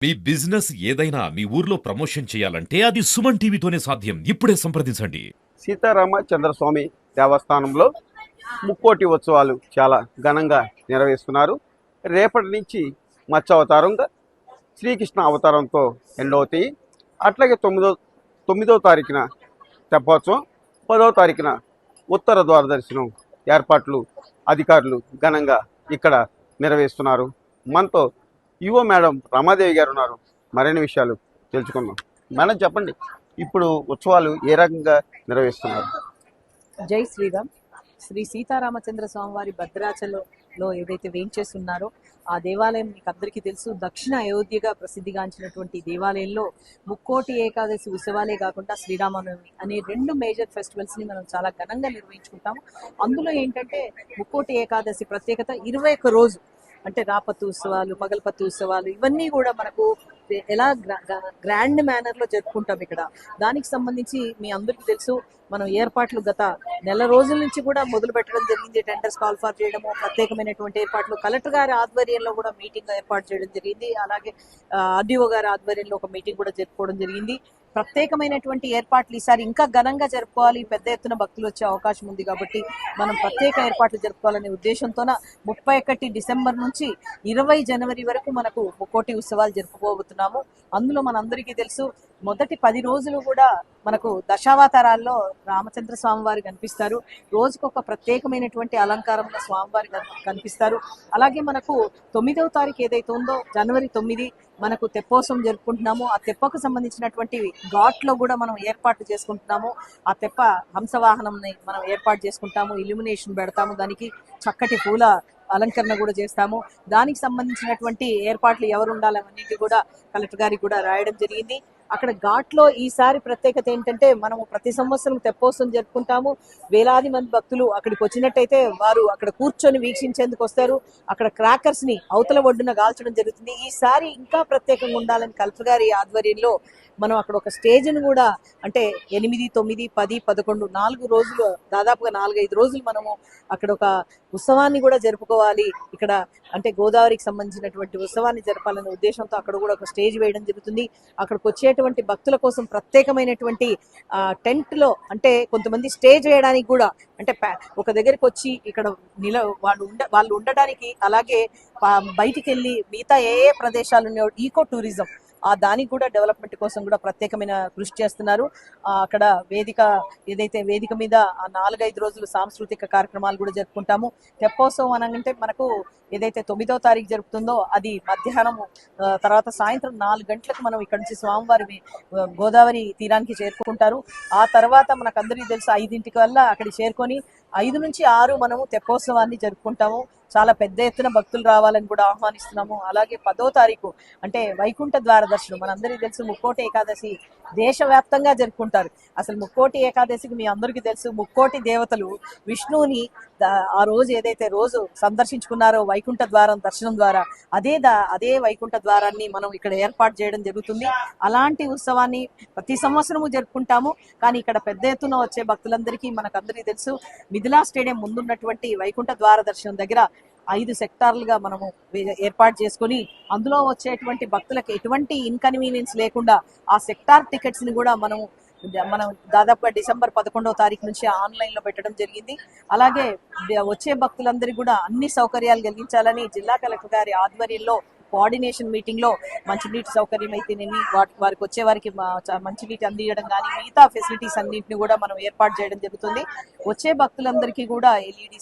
మీ business ఏదైనా మీ ఊర్లో promotion చేయాలంటే అది సుమన్ టీవీతోనే సాధ్యం. ఇప్పుడే సంప్రదించండి. సీతారామచంద్రస్వామి దేవస్థానంలో ముక్కోటి ఉత్సవాలు చాలా ఘనంగా నిర్వహిస్తున్నారు. రేపటి నుంచి మత్స్య అవతారంగా శ్రీకృష్ణ అవతారంతో ఎండవుతాయి. అట్లాగే తొమ్మిదో తారీఖున తెప్పోత్సవం, 10వ తారీఖున ఉత్తర ద్వార దర్శనం ఏర్పాట్లు అధికారులు ఘనంగా ఇక్కడ నిర్వహిస్తున్నారు. మనతో యువ మేడం రమాదేవి గారు ఉన్నారు. మరిన్ని విషయాలు తెలుసుకుందాం. మేడం చెప్పండి, ఇప్పుడు ఉత్సవాలు ఏ రకంగా నిర్వహిస్తున్నారు? జై శ్రీరామ్. శ్రీ సీతారామచంద్ర స్వామివారి భద్రాచలంలో ఏదైతే వేంచేస్తున్నారో ఆ దేవాలయం మీకు అందరికీ తెలుసు. దక్షిణ అయోధ్యగా ప్రసిద్ధిగాంచినటువంటి దేవాలయంలో ముక్కోటి ఏకాదశి ఉత్సవాలే కాకుండా శ్రీరామనవమి అనే రెండు మేజర్ ఫెస్టివల్స్ని మనం చాలా ఘనంగా నిర్వహించుకుంటాము. అందులో ఏంటంటే ముక్కోటి ఏకాదశి ప్రత్యేకత 21 రోజు, అంటే రాపత్తు ఉత్సవాలు, పగల్పత్తు ఉత్సవాలు, ఇవన్నీ కూడా మనకు ఎలా గ్రాండ్ మేనర్ లో జరుపుకుంటాం ఇక్కడ. దానికి సంబంధించి మీ అందరికీ తెలుసు, మనం ఏర్పాట్లు గత నెల రోజుల నుంచి కూడా మొదలు పెట్టడం జరిగింది. టెండర్స్ కాల్ ఫర్ చేయడము, ప్రత్యేకమైనటువంటి ఏర్పాట్లు, కలెక్టర్ గారి ఆధ్వర్యంలో కూడా మీటింగ్ ఏర్పాటు చేయడం జరిగింది. అలాగే ఆర్డీఓ గారి ఆధ్వర్యంలో ఒక మీటింగ్ కూడా జరుపుకోవడం జరిగింది. ప్రత్యేకమైనటువంటి ఏర్పాట్లు ఈసారి ఇంకా ఘనంగా జరుపుకోవాలి, పెద్ద ఎత్తున భక్తులు వచ్చే అవకాశం ఉంది కాబట్టి మనం ప్రత్యేక ఏర్పాట్లు జరుపుకోవాలనే ఉద్దేశంతోన 31 డిసెంబర్ నుంచి 20 జనవరి వరకు మనకు ముక్కోటి ఉత్సవాలు జరుపుకోబోతున్నాము. అందులో మనందరికీ తెలుసు, మొదటి 10 రోజులు కూడా మనకు దశావతారాల్లో రామచంద్ర స్వామివారు కనిపిస్తారు. రోజుకొక ప్రత్యేకమైనటువంటి అలంకారంలో స్వామివారి కనిపిస్తారు. అలాగే మనకు 9వ తారీఖు ఏదైతే ఉందో జనవరి 9 మనకు తెప్పోత్సవం జరుపుకుంటున్నాము. ఆ తెప్పకు సంబంధించినటువంటి ఘాట్ లో కూడా మనం ఏర్పాటు చేసుకుంటున్నాము. ఆ తెప్ప హంసవాహనంని మనం ఏర్పాటు చేసుకుంటాము, ఇల్యూమినేషన్ పెడతాము, దానికి చక్కటి పూల అలంకరణ కూడా చేస్తాము. దానికి సంబంధించినటువంటి ఏర్పాట్లు ఎవరు ఉండాలన్నిటి కూడా కలెక్టర్ గారికి కూడా రాయడం జరిగింది. అక్కడ ఘాట్లో ఈసారి ప్రత్యేకత ఏంటంటే, మనము ప్రతి సంవత్సరం తెప్పోత్సవం జరుపుకుంటాము. వేలాది మంది భక్తులు అక్కడికి వచ్చినట్టయితే వారు అక్కడ కూర్చొని వీక్షించేందుకు వస్తారు. అక్కడ క్రాకర్స్ ని అవతల ఒడ్డున కాల్చడం జరుగుతుంది. ఈసారి ఇంకా ప్రత్యేకంగా ఉండాలని కలెక్టర్ గారి ఆధ్వర్యంలో మనం అక్కడ ఒక స్టేజ్ను కూడా, అంటే 8, 9, 10, 11 4 రోజులు, దాదాపుగా 4-5 రోజులు మనము అక్కడ ఒక ఉత్సవాన్ని కూడా జరుపుకోవాలి. ఇక్కడ అంటే గోదావరికి సంబంధించినటువంటి ఉత్సవాన్ని జరపాలనే ఉద్దేశంతో అక్కడ కూడా ఒక స్టేజ్ వేయడం జరుగుతుంది. అక్కడికి వచ్చేటువంటి భక్తుల కోసం ప్రత్యేకమైనటువంటి టెంట్ లో, అంటే కొంతమంది స్టేజ్ వేయడానికి కూడా, అంటే ఒక దగ్గరికి వచ్చి ఇక్కడ వాళ్ళు ఉండడానికి, అలాగే బయటికి వెళ్ళి మిగతా ఏ ప్రదేశాలు ఉన్నాయో ఈకో టూరిజం దానికి కూడా డెవలప్మెంట్ కోసం కూడా ప్రత్యేకమైన కృషి చేస్తున్నారు. అక్కడ వేదిక మీద 4-5 రోజులు సాంస్కృతిక కార్యక్రమాలు కూడా జరుపుకుంటాము. తెప్పోత్సవం అనగానే మనకు ఏదైతే 9వ తారీఖు జరుపుతుందో అది మధ్యాహ్నం తర్వాత సాయంత్రం 4 గంటలకు మనం ఇక్కడ నుంచి స్వామివారి గోదావరి తీరానికి చేరుకుంటారు. ఆ తర్వాత మనకు అందరికీ తెలుసు 5 వల్ల అక్కడికి చేరుకొని 5 నుంచి 6 మనము తెప్పోత్సవాన్ని జరుపుకుంటాము. చాలా పెద్ద ఎత్తున భక్తులు రావాలని కూడా ఆహ్వానిస్తున్నాము. అలాగే 10వ తారీఖు అంటే వైకుంఠ ద్వార దర్శనం. మనందరికీ తెలుసు ముక్కోటి ఏకాదశి దేశవ్యాప్తంగా జరుపుకుంటారు. అసలు ముక్కోటి ఏకాదశికి మీ అందరికీ తెలుసు, ముక్కోటి దేవతలు విష్ణువుని ఆ రోజు ఏదైతే రోజు సందర్శించుకున్నారో వైకుంఠ ద్వారం దర్శనం ద్వారా, అదే వైకుంఠ ద్వారాన్ని మనం ఇక్కడ ఏర్పాటు చేయడం జరుగుతుంది. అలాంటి ఉత్సవాన్ని ప్రతి సంవత్సరము జరుపుకుంటాము. కానీ ఇక్కడ పెద్ద ఎత్తున వచ్చే భక్తులందరికీ మనకందరికీ తెలుసు, మిథిలా స్టేడియం ముందున్నటువంటి వైకుంఠ ద్వార దర్శనం దగ్గర 5 సెక్టార్లుగా మనము ఏర్పాటు చేసుకొని, అందులో వచ్చేటువంటి భక్తులకు ఎటువంటి ఇన్కన్వీనియన్స్ లేకుండా ఆ సెక్టార్ టికెట్స్ ని కూడా మనం దాదాపుగా డిసెంబర్ 11వ తారీఖు నుంచి ఆన్లైన్ లో పెట్టడం జరిగింది. అలాగే వచ్చే భక్తులందరికీ కూడా అన్ని సౌకర్యాలు కలిగించాలని జిల్లా కలెక్టర్ గారి ఆధ్వర్యంలో కోఆర్డినేషన్ మీటింగ్ లో మంచినీటి సౌకర్యం అయితేనేమి, వారికి వచ్చే వారికి మంచినీటి అందించడం కానీ మిగతా ఫెసిలిటీస్ అన్నింటిని కూడా మనం ఏర్పాటు చేయడం జరుగుతుంది. వచ్చే భక్తులందరికీ కూడా ఎల్ఈడి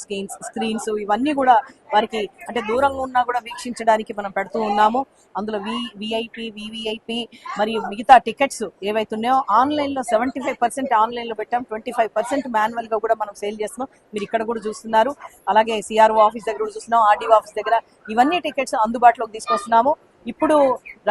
స్క్రీన్స్ ఇవన్నీ కూడా వారికి, అంటే దూరంగా ఉన్నా కూడా వీక్షించడానికి మనం పెడుతూ ఉన్నాము. అందులో విఐపి, వివిఐపి మరియు మిగతా టికెట్స్ ఏవైతున్నాయో ఆన్లైన్ లో 75% ఆన్లైన్ లో పెట్టాం, 25% మాన్యువల్ గా కూడా మనం సేల్ చేస్తున్నాం. మీరు ఇక్కడ కూడా చూస్తున్నారు. అలాగే సిఆర్ఓ ఆఫీస్ దగ్గర కూడా చూస్తున్నాం, ఆర్డీఓ ఆఫీస్ దగ్గర ఇవన్నీ టికెట్స్ అందుబాటులోకి తీసుకొస్తున్నాము. ఇప్పుడు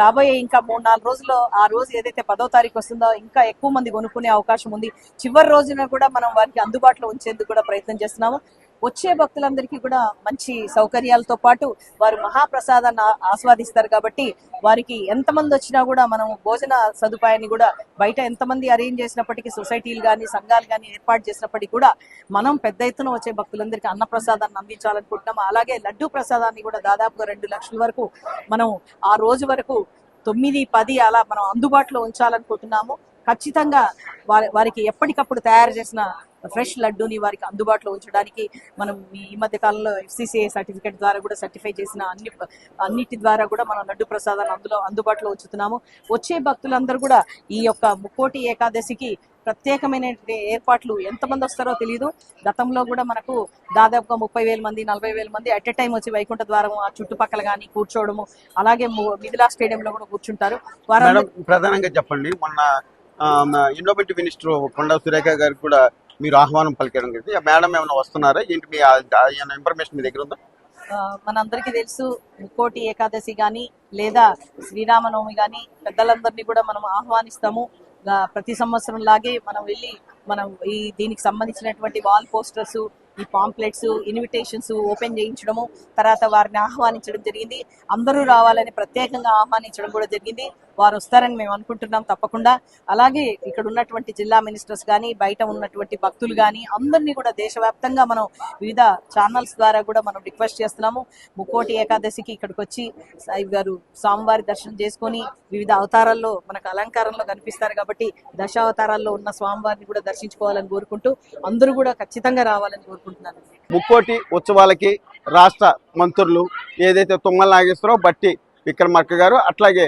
రాబోయే ఇంకా 3-4 రోజుల్లో ఆ రోజు ఏదైతే 10వ తారీఖు వస్తుందో ఇంకా ఎక్కువ మంది కొనుక్కునే అవకాశం ఉంది. చివరి రోజున కూడా మనం వారికి అందుబాటులో ఉంచేందుకు కూడా ప్రయత్నం చేస్తున్నాము. వచ్చే భక్తులందరికీ కూడా మంచి సౌకర్యాలతో పాటు వారు మహాప్రసాదాన్ని ఆస్వాదిస్తారు కాబట్టి వారికి ఎంతమంది వచ్చినా కూడా మనం భోజన సదుపాయాన్ని కూడా బయట ఎంతమంది అరేంజ్ చేసినప్పటికీ, సొసైటీలు కానీ సంఘాలు కానీ ఏర్పాటు చేసినప్పటికీ కూడా మనం పెద్ద ఎత్తున వచ్చే భక్తులందరికీ అన్న ప్రసాదాన్ని అందించాలనుకుంటున్నాము. అలాగే లడ్డూ ప్రసాదాన్ని కూడా దాదాపుగా 2 లక్షల వరకు మనం ఆ రోజు వరకు 9, 10 అలా మనం అందుబాటులో ఉంచాలనుకుంటున్నాము. ఖచ్చితంగా వారికి ఎప్పటికప్పుడు తయారు చేసిన ఫ్రెష్ లడ్డూని వారికి అందుబాటులో ఉంచడానికి మనం ఈ మధ్య కాలంలో FCCI సర్టిఫికేట్ ద్వారా కూడా సర్టిఫై చేసిన అన్నిటి ద్వారా కూడా మనం లడ్డు ప్రసాదాన్ని అందుబాటులో ఉంచుతున్నాము. వచ్చే భక్తులందరూ కూడా ఈ యొక్క ముక్కోటి ఏకాదశికి ప్రత్యేకమైన ఏర్పాట్లు ఎంతమంది వస్తారో తెలియదు. గతంలో కూడా మనకు దాదాపుగా 30,000 మంది 40,000 మంది అట్ ఎ టైం వచ్చి వైకుంఠ ద్వారం ఆ చుట్టుపక్కల కానీ కూర్చోవడము, అలాగే మిథిలా స్టేడియంలో కూడా కూర్చుంటారు. మేడం, ప్రధానంగా చెప్పండి, మొన్న ఎండోమెంట్ మినిస్టర్ కొండా సురేఖ గారికి కూడా మీరు ఆహ్వానం పలికడం జరిగింది. మేడం ఏమైనా వస్తున్నారా ఏంటి, మీ ఇన్ఫర్మేషన్ మీ దగ్గర ఉందా? మనందరికీ తెలుసు, ముక్కోటి ఏకాదశి కానీ లేదా శ్రీరామనవమి కానీ పెద్దలందరినీ కూడా మనం ఆహ్వానిస్తాము. ప్రతి సంవత్సరం లాగే మనం వెళ్ళి మనం దీనికి సంబంధించినటువంటి వాల్ పోస్టర్స్, ఈ పాంప్లెట్స్, ఇన్విటేషన్స్ ఓపెన్ చేయించడము, తర్వాత వారిని ఆహ్వానించడం జరిగింది. అందరూ రావాలని ప్రత్యేకంగా ఆహ్వానించడం కూడా జరిగింది. వారు వస్తారని మేము అనుకుంటున్నాం తప్పకుండా. అలాగే ఇక్కడ ఉన్నటువంటి జిల్లా మినిస్టర్స్ కానీ, బయట ఉన్నటువంటి భక్తులు కానీ అందరినీ కూడా దేశవ్యాప్తంగా మనం వివిధ ఛానల్స్ ద్వారా కూడా మనం రిక్వెస్ట్ చేస్తున్నాము. ముక్కోటి ఏకాదశికి ఇక్కడికి వచ్చి గారు స్వామివారి దర్శనం చేసుకొని వివిధ అవతారాల్లో మనకు అలంకారంలో కనిపిస్తారు కాబట్టి దశావతారాల్లో ఉన్న స్వామివారిని కూడా దర్శించుకోవాలని కోరుకుంటూ అందరూ కూడా ఖచ్చితంగా రావాలని కోరుకుంటున్నాను. ముక్కోటి ఉత్సవాలకి రాష్ట్ర మంత్రులు ఏదైతే తుమ్మల నాగేశ్వరరావు, బట్టి విక్రమార్క గారు, అట్లాగే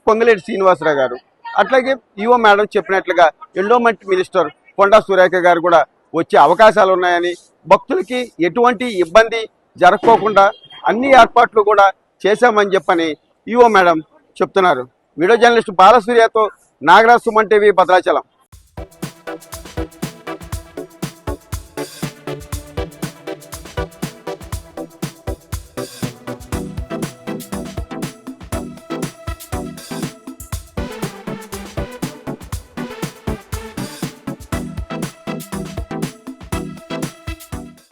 పొంగులేటి శ్రీనివాసరావు గారు, అట్లాగే ఈవో మేడం చెప్పినట్లుగా ఎండోమెంట్ మినిస్టర్ కొండా సురేఖ గారు కూడా వచ్చే అవకాశాలు ఉన్నాయని, భక్తులకి ఎటువంటి ఇబ్బంది జరగకోకుండా అన్ని ఏర్పాట్లు కూడా చేశామని చెప్పని ఈవో మేడం చెప్తున్నారు. వీడియో జర్నలిస్ట్ బాలసూర్యతో నాగరాజ్, సుమన్ టీవీ, భద్రాచలం.